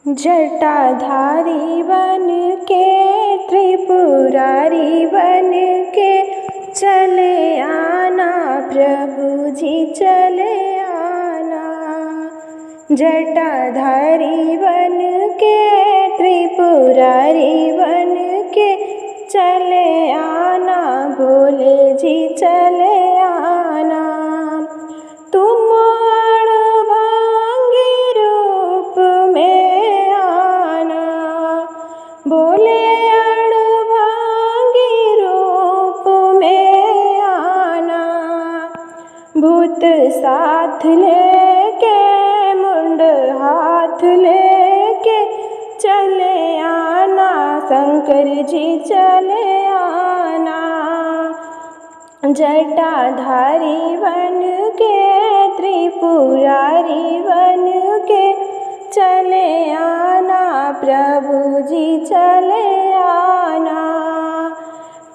जटाधारी बन के त्रिपुरारी बन के चले आना प्रभु जी चले आना। जटाधारी बन के त्रिपुरारी बन के चले आना भोले जी चले आना। तुम अड़भांगी रूप में आना भोले अड़भांगी रूप में आना। भूत साथ लेके मुंड हाथ लेके चले आना शंकर जी चले आना। जटाधारी बन के त्रिपुरारी बन के चले आना प्रभु जी चले आना।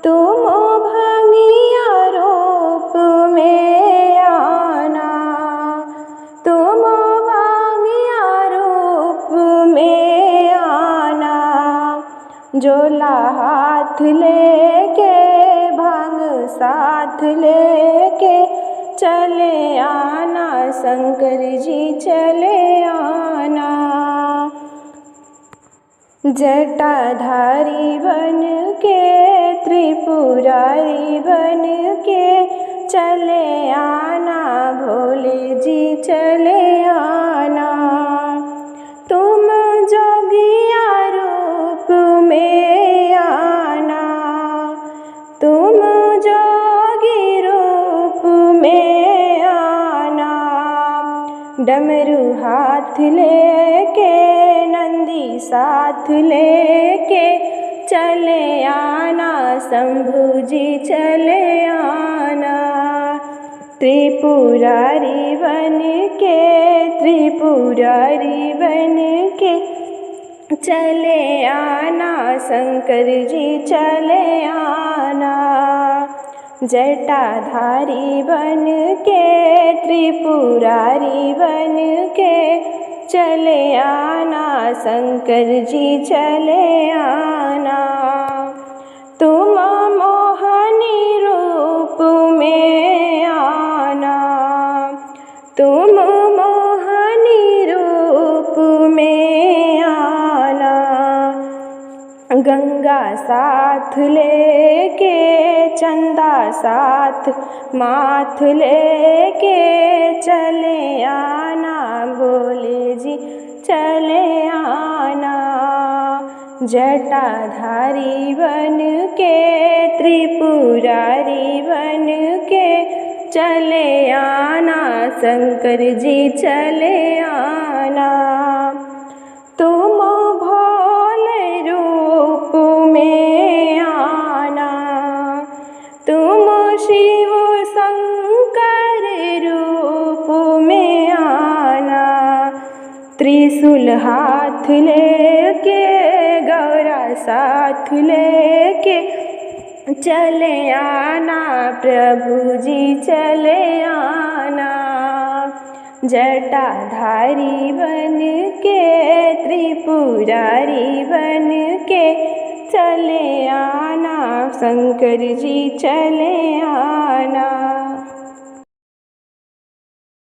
तुम भांगिया रूप में आना तुम भांगिया रूप में आना। झोला हाथ लेके भांग साथ लेके चले आना शंकर जी चले आना। जटाधारी बन के त्रिपुरारी बन के चले आना भोले जी चले आना। तुम जोगिया रूप में आना तुम जोगी रूप में आना। डमरू हाथ लेके नंदी साथ लेके चले आना शंभू जी चले आना। त्रिपुरारी बन के त्रिपुरारी बन के चले आना शंकर जी चले आना। जटाधारी बन के त्रिपुरारी बन के चले आना शंकर जी चले आना। तुम मोहनी रूप में आना तुम मोहनी रूप में आना। गंगा साथ लेके चंदा साथ माथ लेके चले आना भोले जी चले आना। जटाधारी बन के त्रिपुरारी बन के चले आना शंकर जी चले आना। तुम भोले रूप में आना तुम शिव शंकर रूप में आना। त्रिशूल हाथ लेके गौरा साथ लेके चले आना प्रभु जी चले आना। जटाधारी बन के त्रिपुरारी बन के चले आना शंकर जी चले आना।